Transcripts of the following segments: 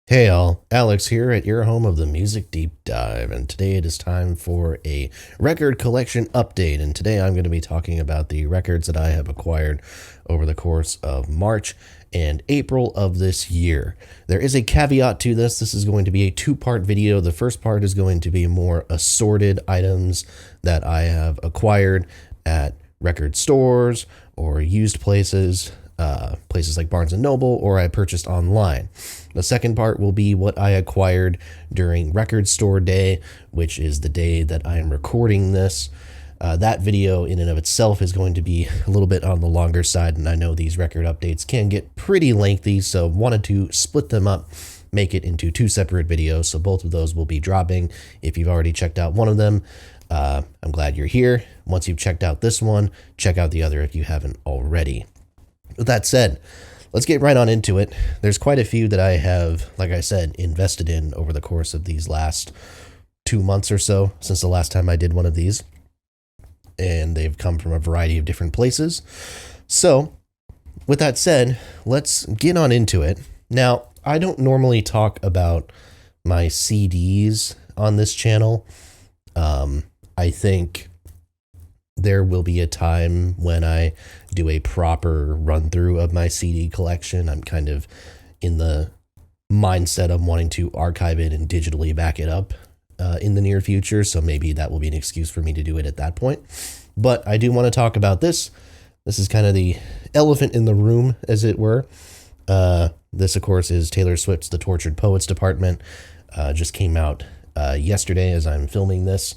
Hey all, Alex here at your home of the Music Deep Dive, and today it is time for a record collection update. And today I'm going to be talking about the records that I have acquired over the course of March and April of this year. There is a caveat to this. This is going to be a two-part video. The first part is going to be more assorted items that I have acquired at record stores or used places, places like Barnes & Noble, or I purchased online. The second part will be what I acquired during Record Store Day, which is the day that I am recording this. That video in and of itself is going to be a little bit on the longer side, and I know these record updates can get pretty lengthy, so wanted to split them up, make it into two separate videos, so both of those will be dropping. If you've already checked out one of them, I'm glad you're here. Once you've checked out this one, check out the other if you haven't already. With that said, let's get right on into it. There's quite a few that I have, like I said, invested in over the course of these last 2 months or so since the last time I did one of these. And they've come from a variety of different places. So, with that said, let's get on into it. Now, I don't normally talk about my CDs on this channel. I think there will be a time when I do a proper run through of my CD collection. I'm kind of in the mindset of wanting to archive it and digitally back it up in the near future. So maybe that will be an excuse for me to do it at that point. But I do want to talk about this. This is kind of the elephant in the room, as it were. This, of course, is Taylor Swift's The Tortured Poets Department. Just came out yesterday as I'm filming this.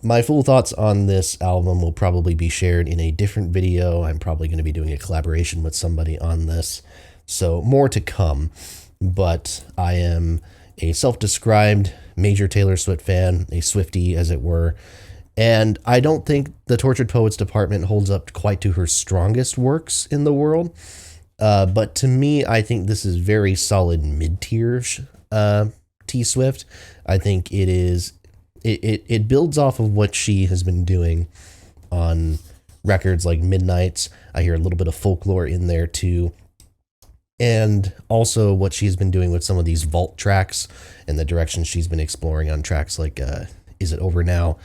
My full thoughts on this album will probably be shared in a different video. I'm probably going to be doing a collaboration with somebody on this, so more to come. But I am a self-described major Taylor Swift fan, a Swiftie as it were, and I don't think the Tortured Poets Department holds up quite to her strongest works in the world. But to me, I think this is very solid mid-tier T Swift. I think it is. It builds off of what she has been doing on records like Midnights. I hear a little bit of folklore in there too. And also what she's been doing with some of these vault tracks and the direction she's been exploring on tracks like Is It Over Now,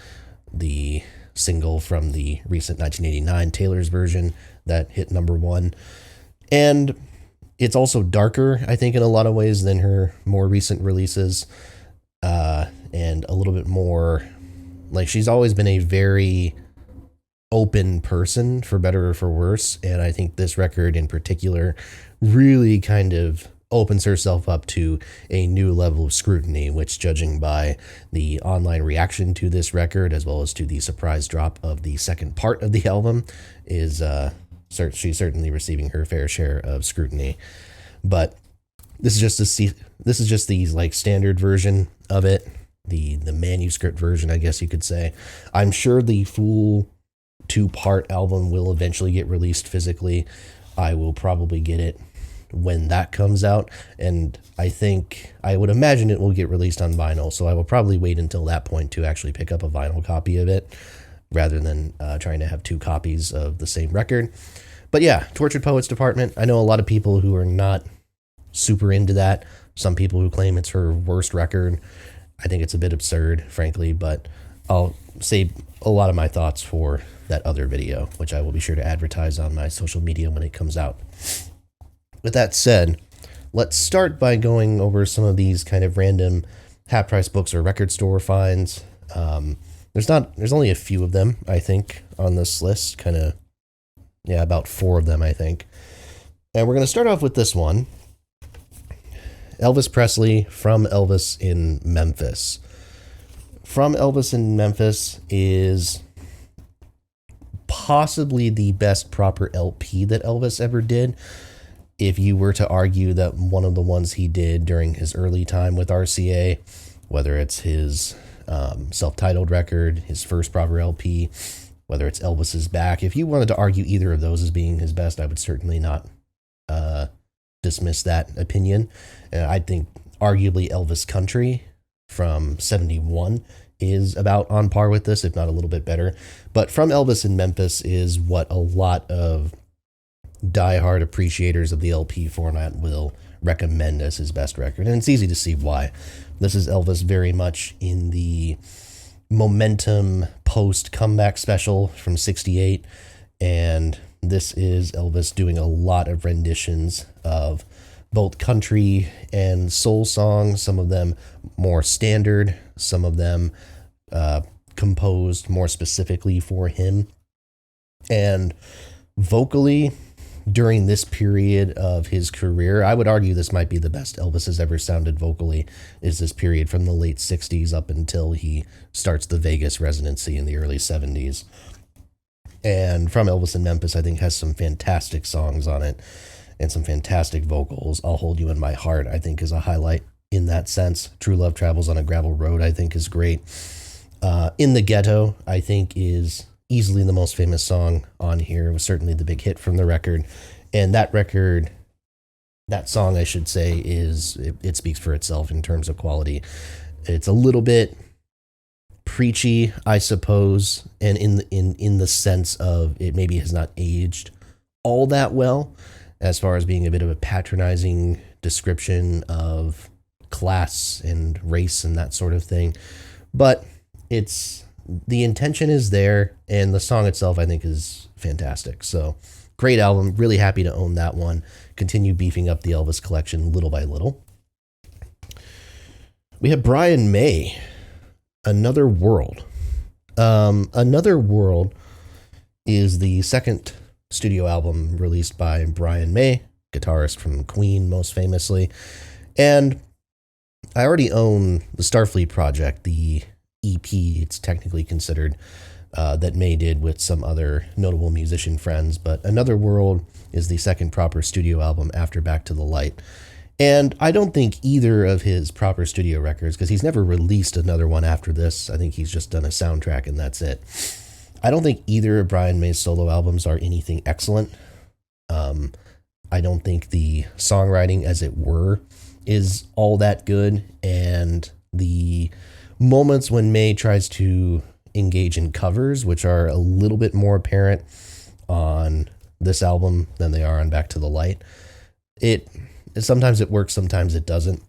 the single from the recent 1989 Taylor's version that hit #1. And it's also darker, I think, in a lot of ways than her more recent releases. And a little bit more, like, she's always been a very open person, for better or for worse, and I think this record in particular really kind of opens herself up to a new level of scrutiny, which, judging by the online reaction to this record, as well as to the surprise drop of the second part of the album, is she's certainly receiving her fair share of scrutiny. But this is just the like standard version of it. The manuscript version, I guess you could say. I'm sure the full 2-part album will eventually get released physically. I will probably get it when that comes out, and I would imagine it will get released on vinyl, so I will probably wait until that point to actually pick up a vinyl copy of it, rather than trying to have 2 copies of the same record. But yeah, Tortured Poets Department, I know a lot of people who are not super into that. Some people who claim it's her worst record. I think it's a bit absurd, frankly, but I'll save a lot of my thoughts for that other video, which I will be sure to advertise on my social media when it comes out. With that said, let's start by going over some of these kind of random half-price books or record store finds. There's only a few of them, I think, on this list. About 4 of them, I think. And we're going to start off with this one. Elvis Presley, From Elvis in Memphis. From Elvis in Memphis is possibly the best proper LP that Elvis ever did. If you were to argue that one of the ones he did during his early time with RCA, whether it's his self-titled record, his first proper LP, whether it's Elvis Is Back, if you wanted to argue either of those as being his best, I would certainly not dismiss that opinion. I think arguably Elvis Country from 71 is about on par with this, if not a little bit better. But From Elvis in Memphis is what a lot of diehard appreciators of the LP format will recommend as his best record. And it's easy to see why. This is Elvis very much in the momentum post comeback special from 68. And this is Elvis doing a lot of renditions of both country and soul songs, some of them more standard, some of them composed more specifically for him. And vocally, during this period of his career, I would argue this might be the best Elvis has ever sounded vocally, is this period from the late 60s up until he starts the Vegas residency in the early 70s. And From Elvis in Memphis, I think, has some fantastic songs on it and some fantastic vocals. I'll Hold You in My Heart, I think, is a highlight in that sense. True Love Travels on a Gravel Road, I think, is great. In the Ghetto, I think, is easily the most famous song on here. It was certainly the big hit from the record. And that record, that song, I should say, it speaks for itself in terms of quality. It's a little bit preachy, I suppose, and in the sense of it maybe has not aged all that well, as far as being a bit of a patronizing description of class and race and that sort of thing. But the intention is there, and the song itself, I think, is fantastic. So, great album. Really happy to own that one. Continue beefing up the Elvis collection little by little. We have Brian May, Another World. Another World is the second studio album released by Brian May, guitarist from Queen, most famously. And I already own the Starfleet Project, the EP, it's technically considered, that May did with some other notable musician friends. But Another World is the second proper studio album after Back to the Light. And I don't think either of his proper studio records, because he's never released another one after this. I think he's just done a soundtrack and that's it. I don't think either of Brian May's solo albums are anything excellent. I don't think the songwriting, as it were, is all that good. And the moments when May tries to engage in covers, which are a little bit more apparent on this album than they are on Back to the Light, sometimes it works, sometimes it doesn't.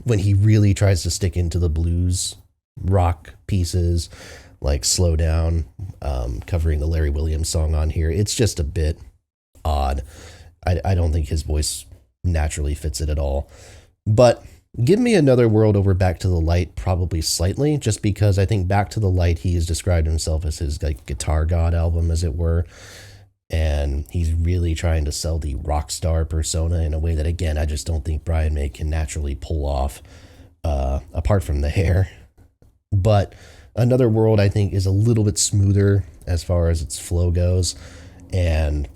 When he really tries to stick into the blues rock pieces, like Slow Down, covering the Larry Williams song on here, it's just a bit odd. I don't think his voice naturally fits it at all. But give me Another World over Back to the Light, probably slightly, just because I think Back to the Light, he has described himself as his guitar god album, as it were. And he's really trying to sell the rock star persona in a way that, again, I just don't think Brian May can naturally pull off, apart from the hair. But Another World, I think, is a little bit smoother as far as its flow goes. And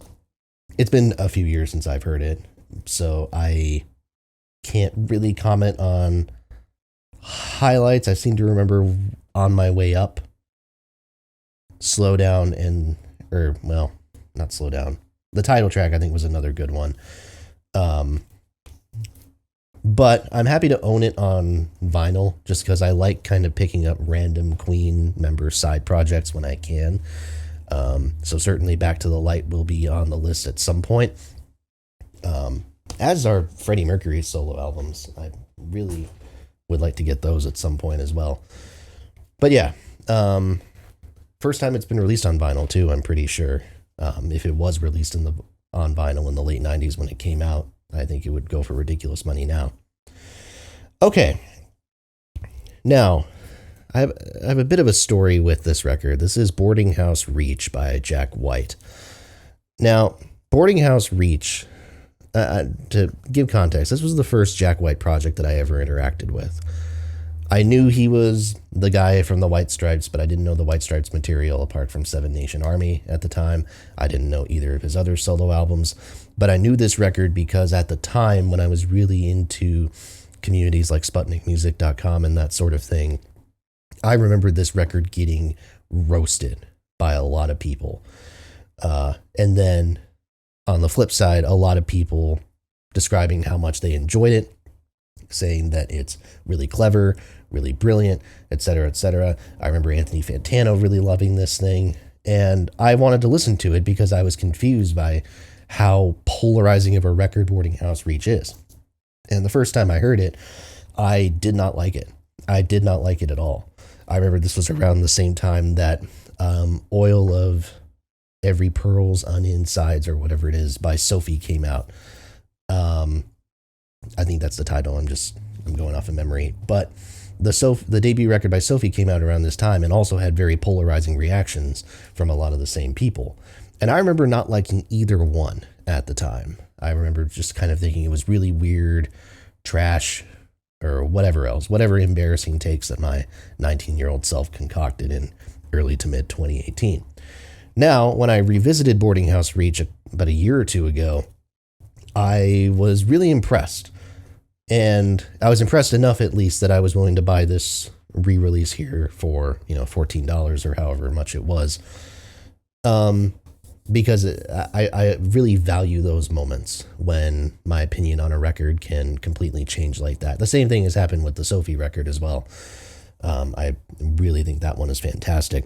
it's been a few years since I've heard it, so I can't really comment on highlights. I seem to remember On My Way Up, Slow Down, not Slow Down. The title track, I think, was another good one. But I'm happy to own it on vinyl, just because I like kind of picking up random Queen member side projects when I can. So certainly Back to the Light will be on the list at some point. As are Freddie Mercury's solo albums. I really would like to get those at some point as well. But yeah, first time it's been released on vinyl too, I'm pretty sure. If it was released on vinyl in the late 90s when it came out, I think it would go for ridiculous money now. Okay. Now, I have a bit of a story with this record. This is Boarding House Reach by Jack White. Now, Boarding House Reach, to give context, this was the first Jack White project that I ever interacted with. I knew he was the guy from the White Stripes, but I didn't know the White Stripes material apart from Seven Nation Army at the time. I didn't know either of his other solo albums, but I knew this record because at the time when I was really into communities like SputnikMusic.com and that sort of thing, I remember this record getting roasted by a lot of people. And then on the flip side, a lot of people describing how much they enjoyed it, saying that it's really clever, really brilliant, etc., etc. I remember Anthony Fantano really loving this thing, and I wanted to listen to it because I was confused by how polarizing of a record Boarding House Reach is. And the first time I heard it, I did not like it. I did not like it at all. I remember this was around the same time that Oil of Every Pearl's Insides, or whatever it is, by Sophie came out. I think that's the title. I'm going off of memory. But the debut record by Sophie came out around this time and also had very polarizing reactions from a lot of the same people. And I remember not liking either one at the time. I remember just kind of thinking it was really weird, trash, or whatever else, whatever embarrassing takes that my 19-year-old self concocted in early to mid 2018. Now, when I revisited Boarding House Reach about a year or two ago, I was really impressed. And I was impressed enough, at least, that I was willing to buy this re-release here for, $14 or however much it was. Because I really value those moments when my opinion on a record can completely change like that. The same thing has happened with the Sophie record as well. I really think that one is fantastic.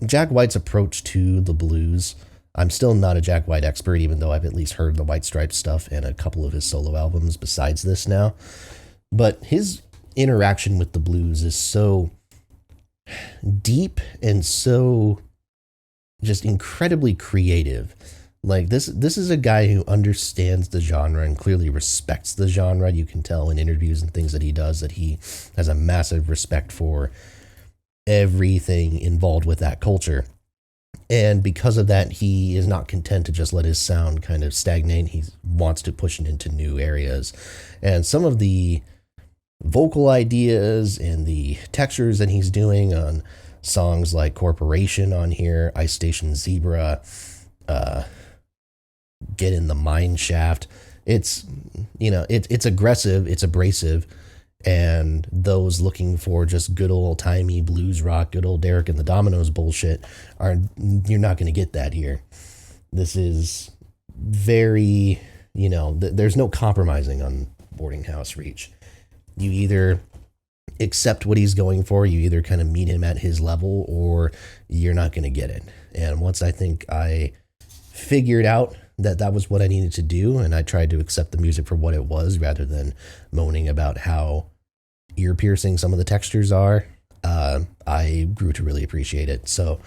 Jack White's approach to the blues, I'm still not a Jack White expert, even though I've at least heard the White Stripes stuff and a couple of his solo albums besides this now. But his interaction with the blues is so deep and so just incredibly creative. Like this is a guy who understands the genre and clearly respects the genre. You can tell in interviews and things that he does that he has a massive respect for everything involved with that culture. And because of that, he is not content to just let his sound kind of stagnate. He wants to push it into new areas. And some of the vocal ideas and the textures that he's doing on songs like Corporation on here, Ice Station Zebra, Get in the Mine Shaft. It's aggressive, it's abrasive, and those looking for just good old timey blues rock, good old Derek and the Dominoes bullshit, you're not going to get that here. This is very, there's no compromising on Boarding House Reach. You either accept what he's going for, you either kind of meet him at his level, or you're not going to get it. And once I think I figured out that was what I needed to do, and I tried to accept the music for what it was rather than moaning about how ear-piercing some of the textures are, I grew to really appreciate it. So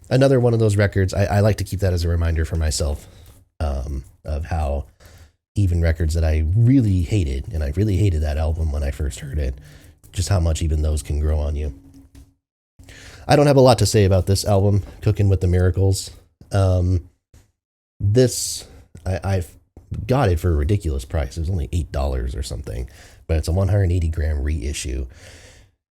another one of those records, I like to keep that as a reminder for myself, of how even records that I really hated, and I really hated that album when I first heard it, just how much even those can grow on you. I don't have a lot to say about this album, Cooking with the Miracles. I've got it for a ridiculous price. It was only $8 or something, but it's a 180 gram reissue.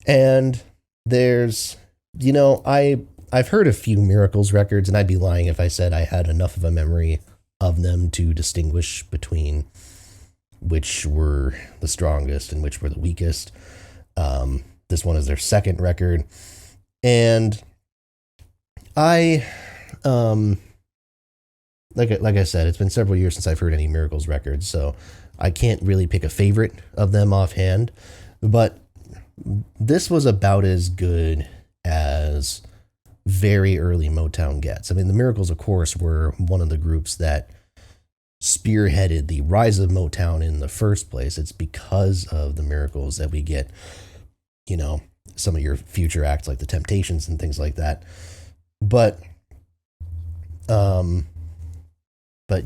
And there's, I've heard a few Miracles records, and I'd be lying if I said I had enough of a memory of them to distinguish between which were the strongest and which were the weakest. This one is their second record. And like I said, it's been several years since I've heard any Miracles records, so I can't really pick a favorite of them offhand, but this was about as good as very early Motown gets. I mean, the Miracles, of course, were one of the groups that spearheaded the rise of Motown in the first place. It's because of the Miracles that we get, some of your future acts like the Temptations and things like that. But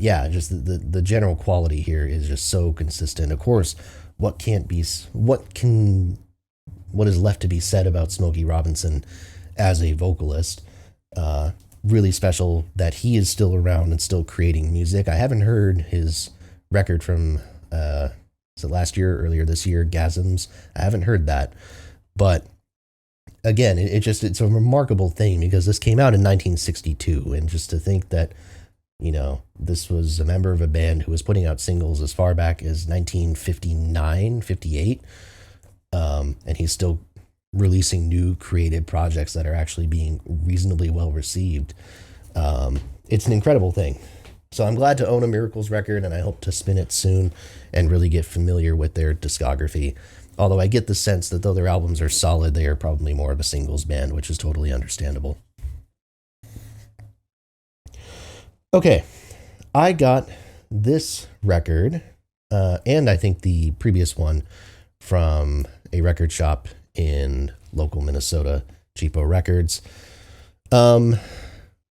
yeah, just the general quality here is just so consistent. Of course, what is left to be said about Smokey Robinson as a vocalist? Really special that he is still around and still creating music. I haven't heard his record from earlier this year, Gasms. I haven't heard that, but again, it's a remarkable thing because this came out in 1962, and just to think that this was a member of a band who was putting out singles as far back as 1959, 58, and he's still releasing new creative projects that are actually being reasonably well received. It's an incredible thing. So I'm glad to own a Miracles record, and I hope to spin it soon and really get familiar with their discography. Although I get the sense that though their albums are solid, they are probably more of a singles band, which is totally understandable. Okay, I got this record, and I think the previous one from a record shop in local Minnesota, Cheapo Records. Um,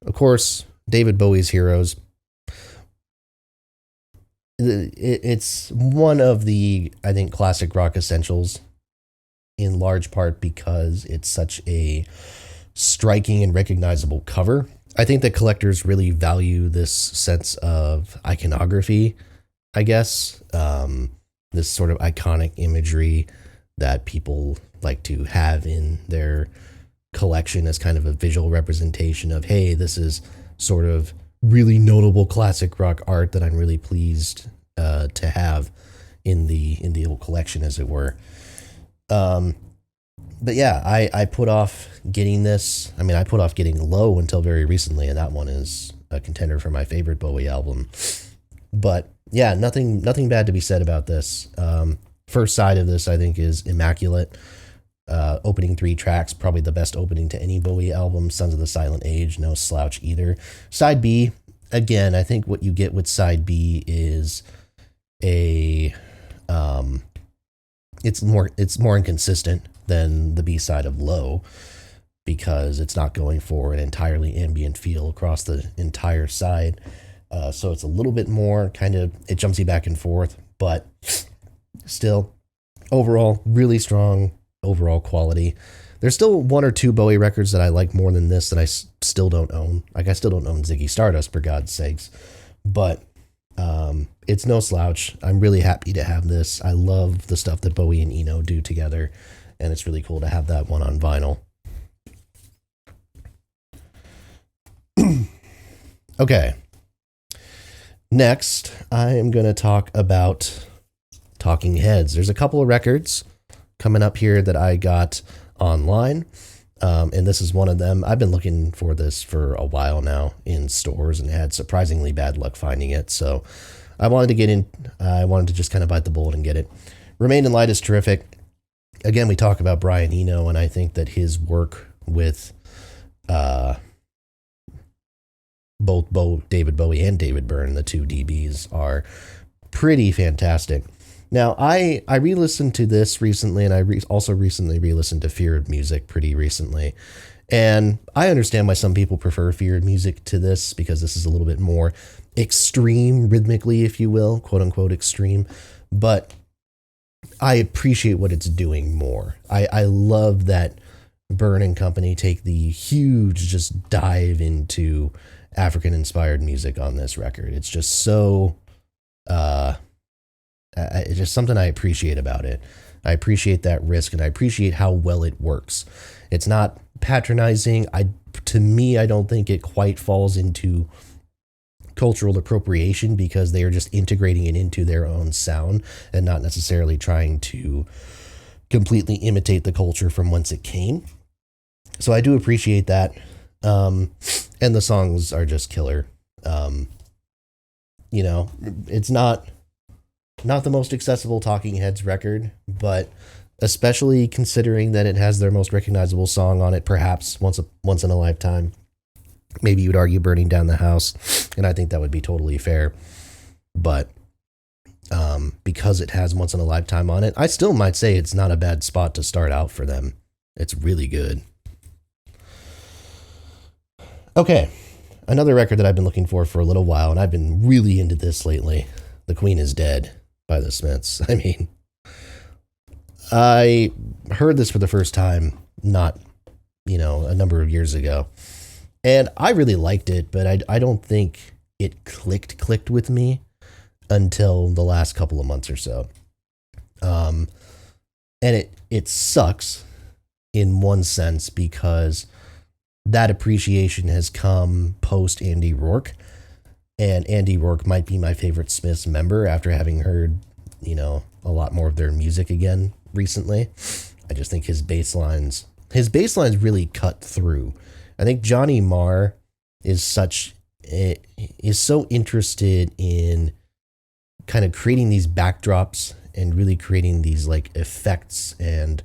of course, David Bowie's Heroes. It's one of the, I think, classic rock essentials, in large part because it's such a striking and recognizable cover. I think that collectors really value this sense of iconography, I guess. This sort of iconic imagery that people like to have in their collection as kind of a visual representation of, hey, this is sort of really notable classic rock art that I'm really pleased to have in the old collection, as it were. But yeah, I put off getting this. I mean, I put off getting Low until very recently, and that one is a contender for my favorite Bowie album. But yeah, nothing bad to be said about this. First side of this, I think, is immaculate. Opening 3 tracks, probably the best opening to any Bowie album. Sons of the Silent Age, no slouch either. Side B, again, I think what you get with side B is it's more inconsistent than the B side of Low, because it's not going for an entirely ambient feel across the entire side. So it's a little bit more kind of, it jumps you back and forth, but still, overall, really strong overall quality. There's still 1 or 2 Bowie records that I like more than this that I still don't own. Like, I still don't own Ziggy Stardust, for God's sakes. But it's no slouch. I'm really happy to have this. I love the stuff that Bowie and Eno do together, and it's really cool to have that one on vinyl. Okay. Next, I am going to talk about Talking Heads. There's a couple of records coming up here that I got online, and this is one of them. I've been looking for this for a while now in stores and had surprisingly bad luck finding it, so I wanted to get in. I wanted to just kind of bite the bullet and get it. Remain in Light is terrific. Again, we talk about Brian Eno, and I think that his work with both David Bowie and David Byrne, the 2 DBs, are pretty fantastic. Now, I re-listened to this recently, and I also recently re-listened to Fear of Music pretty recently. And I understand why some people prefer Fear of Music to this, because this is a little bit more extreme rhythmically, if you will, quote unquote extreme. But I appreciate what it's doing more. I love that Byrne and company take the huge just dive into African-inspired music on this record. It's just so... it's just something I appreciate about it. I appreciate that risk, and I appreciate how well it works. It's not patronizing. To me, I don't think it quite falls into cultural appropriation, because they are just integrating it into their own sound and not necessarily trying to completely imitate the culture from whence it came. So I do appreciate that. And the songs are just killer. It's not the most accessible Talking Heads record, but especially considering that it has their most recognizable song on it, perhaps Once in a Lifetime. Maybe you would argue Burning Down the House, and I think that would be totally fair. But because it has Once in a Lifetime on it, I still might say it's not a bad spot to start out for them. It's really good. Okay, another record that I've been looking for a little while, and I've been really into this lately, The Queen is Dead by the Smiths. I mean, I heard this for the first time not, a number of years ago, and I really liked it, but I don't think it clicked with me until the last couple of months or so. And it sucks in one sense, because that appreciation has come post Andy Rourke, and Andy Rourke might be my favorite Smiths member after having heard, a lot more of their music again recently. I just think his bass lines really cut through. I think Johnny Marr is so interested in kind of creating these backdrops and really creating these like effects and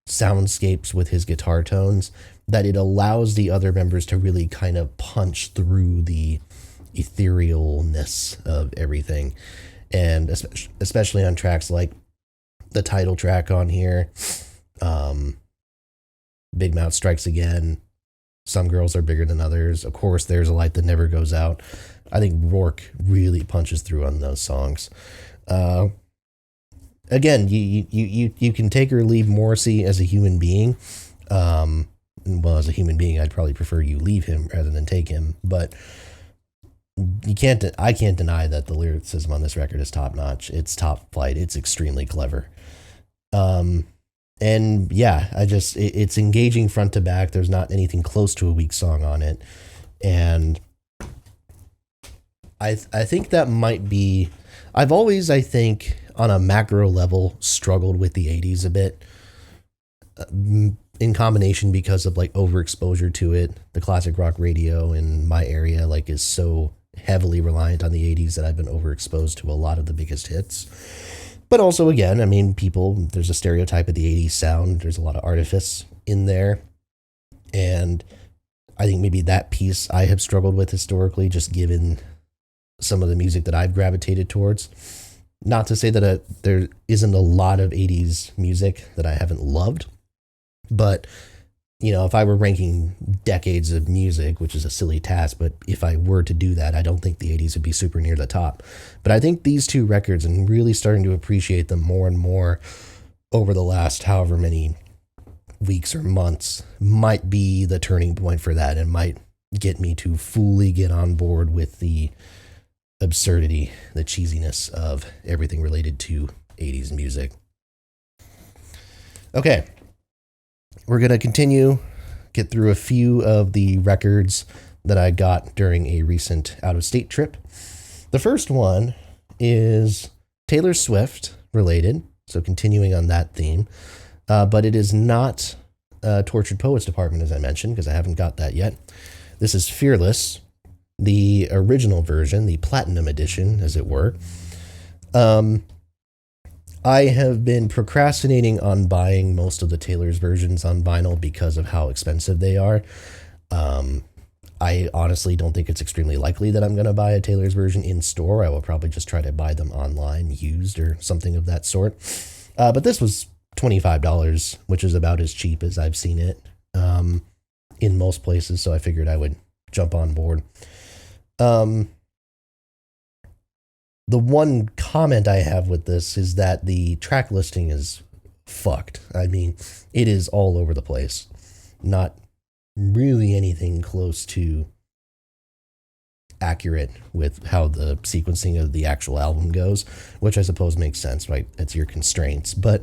soundscapes with his guitar tones, that it allows the other members to really kind of punch through the etherealness of everything. And especially on tracks like the title track on here, Big Mouth Strikes Again, Some Girls Are Bigger Than Others, of course, There's a Light That Never Goes Out. I think Rourke really punches through on those songs. Again, you can take or leave Morrissey as a human being. Well, as a human being, I'd probably prefer you leave him rather than take him. But I can't deny that the lyricism on this record is top notch. It's top flight. It's extremely clever. And yeah, it's engaging front to back. There's not anything close to a weak song on it. And I think that might be, I've always, I think, on a macro level, struggled with the 80s a bit, in combination because of like overexposure to it. The classic rock radio in my area like is so heavily reliant on the 80s that I've been overexposed to a lot of the biggest hits. But also, again, I mean, there's a stereotype of the 80s sound. There's a lot of artifice in there. And I think maybe that piece I have struggled with historically, just given some of the music that I've gravitated towards. Not to say that there isn't a lot of 80s music that I haven't loved, but, you know, if I were ranking decades of music, which is a silly task, but if I were to do that, I don't think the 80s would be super near the top. But I think these two records, and really starting to appreciate them more and more over the last however many weeks or months, might be the turning point for that, and might get me to fully get on board with the absurdity, the cheesiness of everything related to 80s music. Okay, we're going to continue, get through a few of the records that I got during a recent out-of-state trip. The first one is Taylor Swift related, so continuing on that theme, but it is not Tortured Poets Department, as I mentioned, because I haven't got that yet. This is Fearless, the original version, the platinum edition, as it were. I have been procrastinating on buying most of the Taylor's versions on vinyl because of how expensive they are. I honestly don't think it's extremely likely that I'm going to buy a Taylor's version in store. I will probably just try to buy them online, used or something of that sort. But this was $25, which is about as cheap as I've seen it in most places, so I figured I would jump on board. The one comment I have with this is that the track listing is fucked. I mean, it is all over the place. Not really anything close to accurate with how the sequencing of the actual album goes, which I suppose makes sense, right? It's your constraints. But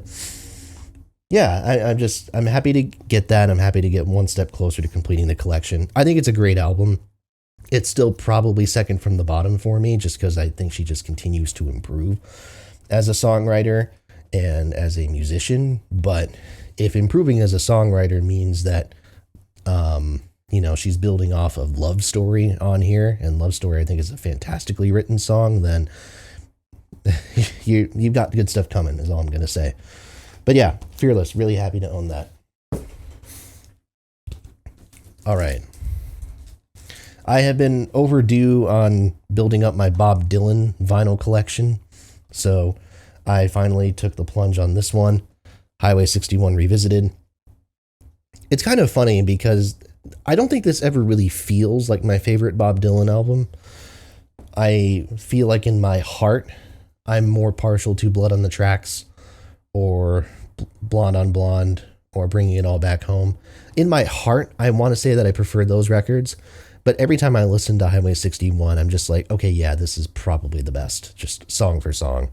yeah, I'm happy to get that. I'm happy to get one step closer to completing the collection. I think it's a great album. It's still probably second from the bottom for me, just because I think she just continues to improve as a songwriter and as a musician. But if improving as a songwriter means that, she's building off of Love Story on here, and Love Story I think is a fantastically written song, then you've got good stuff coming, is all I'm going to say. But yeah, Fearless, really happy to own that. All right. I have been overdue on building up my Bob Dylan vinyl collection, so I finally took the plunge on this one, Highway 61 Revisited. It's kind of funny because I don't think this ever really feels like my favorite Bob Dylan album. I feel like in my heart, I'm more partial to Blood on the Tracks or Blonde on Blonde or Bringing It All Back Home. In my heart, I want to say that I prefer those records. But every time I listen to Highway 61, I'm just like, okay, yeah, this is probably the best, just song for song.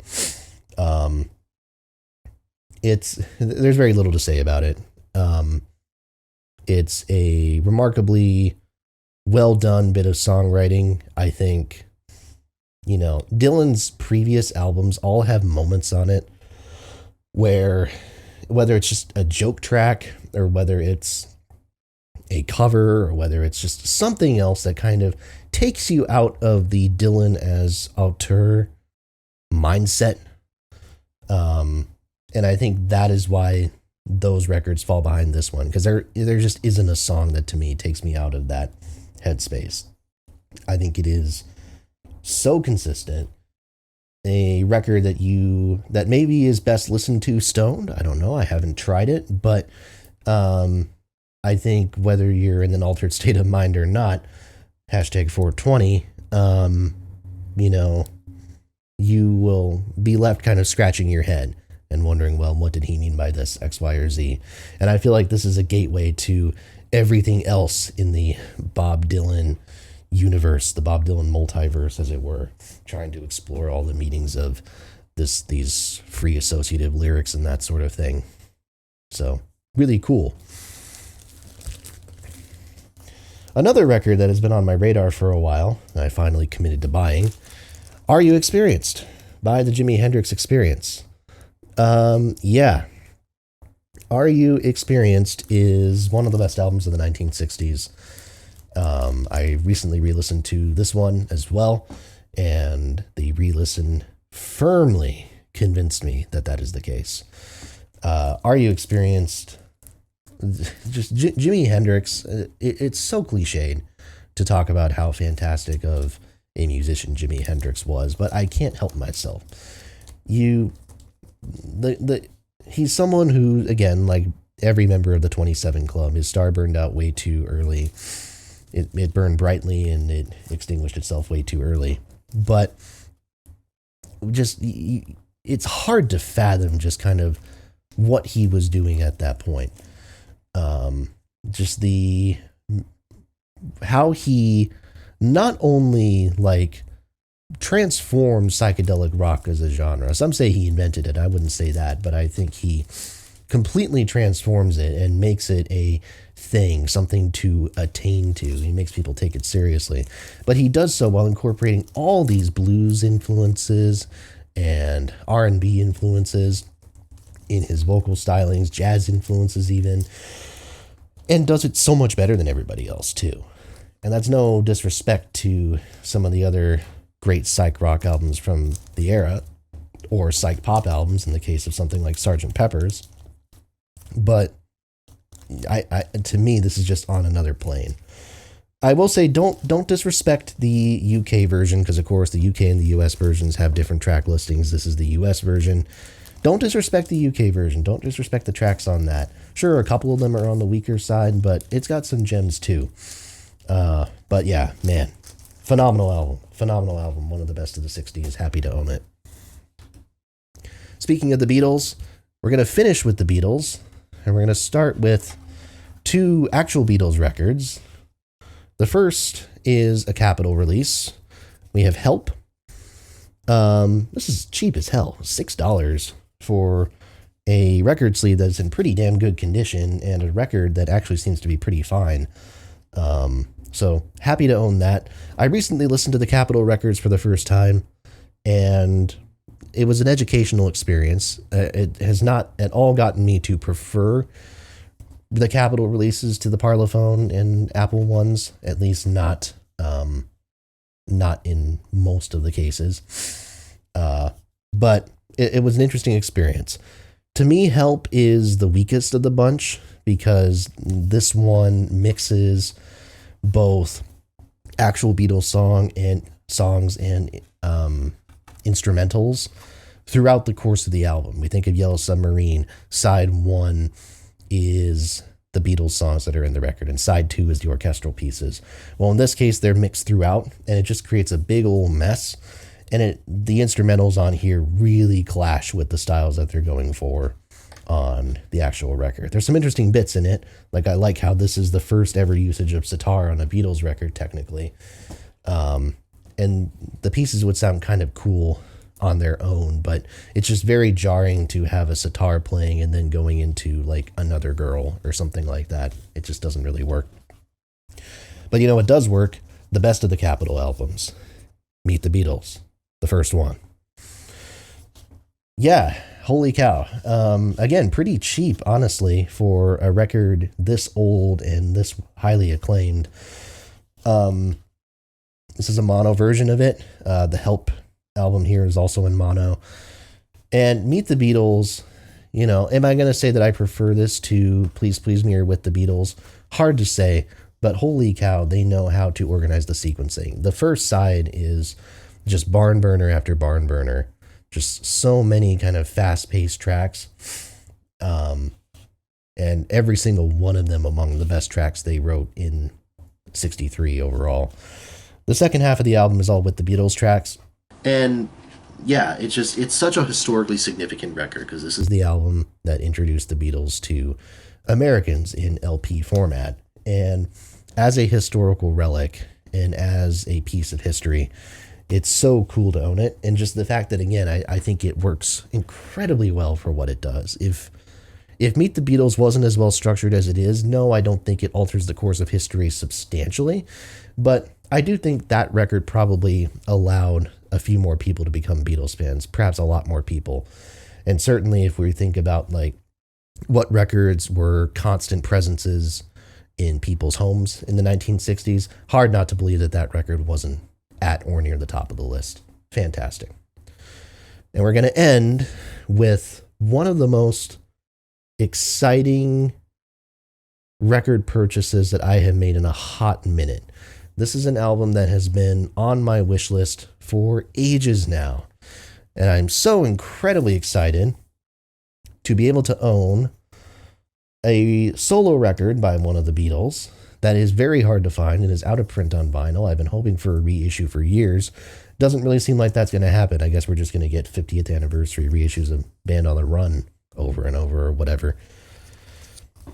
There's very little to say about it. It's a remarkably well done bit of songwriting. I think, Dylan's previous albums all have moments on it where, whether it's just a joke track or whether it's a cover or whether it's just something else that kind of takes you out of the Dylan as auteur mindset. And I think that is why those records fall behind this one, because there just isn't a song that to me takes me out of that headspace. I think it is so consistent. A record that maybe is best listened to stoned. I don't know. I haven't tried it, but I think whether you're in an altered state of mind or not, hashtag 420, you know, you will be left kind of scratching your head and wondering, well, what did he mean by this X, Y, or Z? And I feel like this is a gateway to everything else in the Bob Dylan universe, the Bob Dylan multiverse, as it were, trying to explore all the meanings of these free associative lyrics and that sort of thing. So, really cool. Another record that has been on my radar for a while, I finally committed to buying, Are You Experienced? By the Jimi Hendrix Experience. Yeah. Are You Experienced is one of the best albums of the 1960s. I recently re-listened to this one as well, and the re-listen firmly convinced me that that is the case. Are You Experienced? Just Jimi Hendrix. It's so cliched to talk about how fantastic of a musician Jimi Hendrix was, but I can't help myself. He's someone who, again, like every member of the 27 Club, his star burned out way too early. It burned brightly and it extinguished itself way too early. But just, it's hard to fathom just kind of what he was doing at that point. Just how he not only like transformed psychedelic rock as a genre. Some say he invented it. I wouldn't say that, but I think he completely transforms it and makes it a thing, something to attain to. He makes people take it seriously. But he does so while incorporating all these blues influences and R&B influences in his vocal stylings, jazz influences even, and does it so much better than everybody else too. And that's no disrespect to some of the other great psych rock albums from the era, or psych pop albums in the case of something like Sgt. Pepper's. But to me, this is just on another plane. I will say, don't disrespect the UK version, because of course the UK and the US versions have different track listings. This is the US version. Don't disrespect the UK version. Don't disrespect the tracks on that. Sure, a couple of them are on the weaker side, but it's got some gems too. But yeah, man, phenomenal album. One of the best of the 60s. Happy to own it. Speaking of the Beatles, we're going to finish with the Beatles, and we're going to start with two actual Beatles records. The first is a Capitol release. We have Help. This is cheap as hell. $6 for a record sleeve that's in pretty damn good condition and a record that actually seems to be pretty fine. So happy to own that. I recently listened to the Capitol records for the first time, and it was an educational experience. It has not at all gotten me to prefer the Capitol releases to the Parlophone and Apple ones, at least not in most of the cases. But it was an interesting experience. To me, Help is the weakest of the bunch because this one mixes both actual Beatles songs and instrumentals throughout the course of the album. We think of Yellow Submarine. Side 1 is the Beatles songs that are in the record, and side 2 is the orchestral pieces. Well, in this case, they're mixed throughout, and it just creates a big old mess. And the instrumentals on here really clash with the styles that they're going for on the actual record. There's some interesting bits in it. Like, I like how this is the first ever usage of sitar on a Beatles record, technically. And the pieces would sound kind of cool on their own, but it's just very jarring to have a sitar playing and then going into like Another Girl or something like that. It just doesn't really work. But you know what does work? The best of the Capitol albums. Meet the Beatles, the first one. Yeah, holy cow. Again, pretty cheap, honestly, for a record this old and this highly acclaimed. This is a mono version of it. The Help album here is also in mono. And Meet the Beatles, you know, am I going to say that I prefer this to Please Please Me or With the Beatles? Hard to say, but holy cow, they know how to organize the sequencing. The first side is just barn burner after barn burner. Just so many kind of fast-paced tracks. And every single one of them among the best tracks they wrote in 63 overall. The second half of the album is all with the Beatles tracks. And yeah, it's such a historically significant record because this is the album that introduced the Beatles to Americans in LP format. And as a historical relic and as a piece of history, it's so cool to own it. And just the fact that, again, I think it works incredibly well for what it does. If Meet the Beatles wasn't as well structured as it is, no, I don't think it alters the course of history substantially. But I do think that record probably allowed a few more people to become Beatles fans, perhaps a lot more people. And certainly if we think about like what records were constant presences in people's homes in the 1960s, hard not to believe that that record wasn't at or near the top of the list. Fantastic. And we're going to end with one of the most exciting record purchases that I have made in a hot minute. This is an album that has been on my wish list for ages now. And I'm so incredibly excited to be able to own a solo record by one of the Beatles that is very hard to find and is out of print on vinyl. I've been hoping for a reissue for years. Doesn't really seem like that's going to happen. I guess we're just going to get 50th anniversary reissues of Band on the Run over and over or whatever.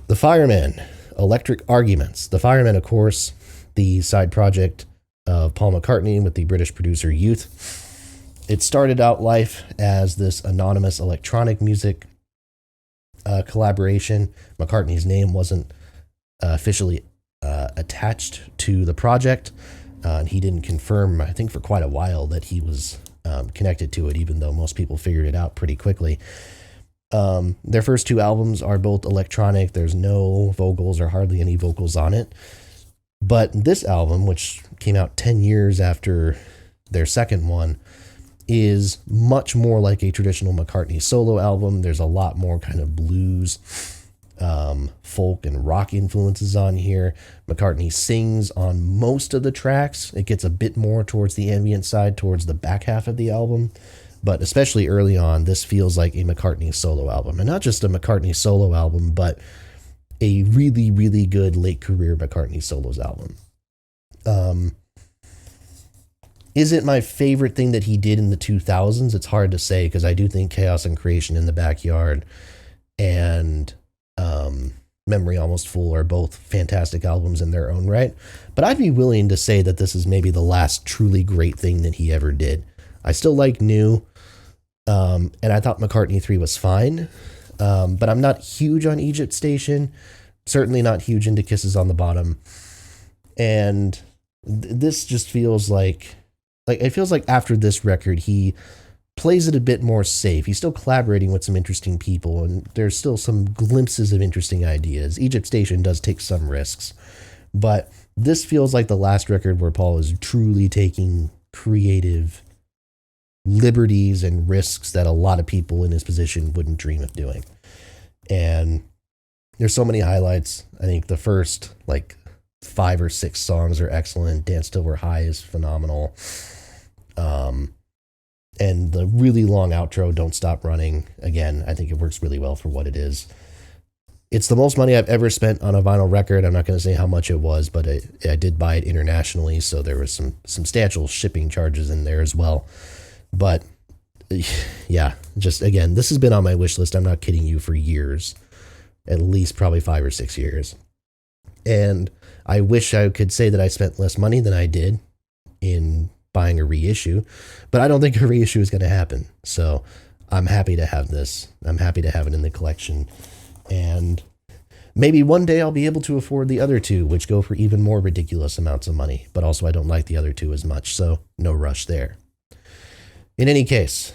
The Firemen, Electric Arguments. The Firemen, of course, the side project of Paul McCartney with the British producer Youth. It started out life as this anonymous electronic music collaboration. McCartney's name wasn't officially attached to the project. And he didn't confirm, I think, for quite a while that he was connected to it, even though most people figured it out pretty quickly. Their first two albums are both electronic. There's no vocals or hardly any vocals on it. But this album, which came out 10 years after their second one, is much more like a traditional McCartney solo album. There's a lot more kind of blues, folk and rock influences on here. McCartney sings on most of the tracks. It gets a bit more towards the ambient side, towards the back half of the album. But especially early on, this feels like a McCartney solo album. And not just a McCartney solo album, but a really, really good late career McCartney solos album. Is it my favorite thing that he did in the 2000s? It's hard to say, because I do think Chaos and Creation in the Backyard and Memory Almost Full are both fantastic albums in their own right. But I'd be willing to say that this is maybe the last truly great thing that he ever did. I still like New, and I thought McCartney 3 was fine, but I'm not huge on Egypt Station, certainly not huge into Kisses on the Bottom, and this just feels like it feels like after this record, he plays it a bit more safe. He's still collaborating with some interesting people, and there's still some glimpses of interesting ideas. Egypt Station does take some risks, but this feels like the last record where Paul is truly taking creative liberties and risks that a lot of people in his position wouldn't dream of doing. And there's so many highlights. I think the first 5 or 6 songs are excellent. Dance Till We're High is phenomenal. And the really long outro, Don't Stop Running, again, I think it works really well for what it is. It's the most money I've ever spent on a vinyl record. I'm not going to say how much it was, but I did buy it internationally, so there was some substantial shipping charges in there as well. But yeah, just again, this has been on my wish list. I'm not kidding you, for years, at least probably 5 or 6 years. And I wish I could say that I spent less money than I did in buying a reissue, but I don't think a reissue is going to happen. So I'm happy to have this. I'm happy to have it in the collection. And maybe one day I'll be able to afford the other two, which go for even more ridiculous amounts of money. But also I don't like the other two as much, so no rush there. In any case,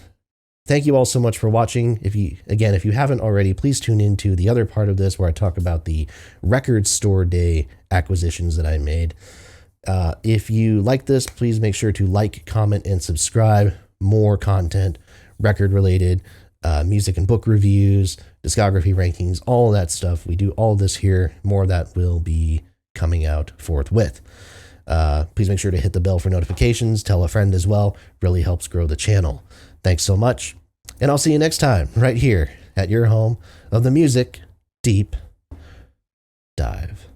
thank you all so much for watching. If you haven't already, please tune into the other part of this where I talk about the record store day acquisitions that I made. If you like this, please make sure to like, comment, and subscribe. More content, record-related, music and book reviews, discography rankings, all of that stuff. We do all this here. More of that will be coming out forthwith. Please make sure to hit the bell for notifications. Tell a friend as well. Really helps grow the channel. Thanks so much. And I'll see you next time right here at your home of the Music Deep Dive.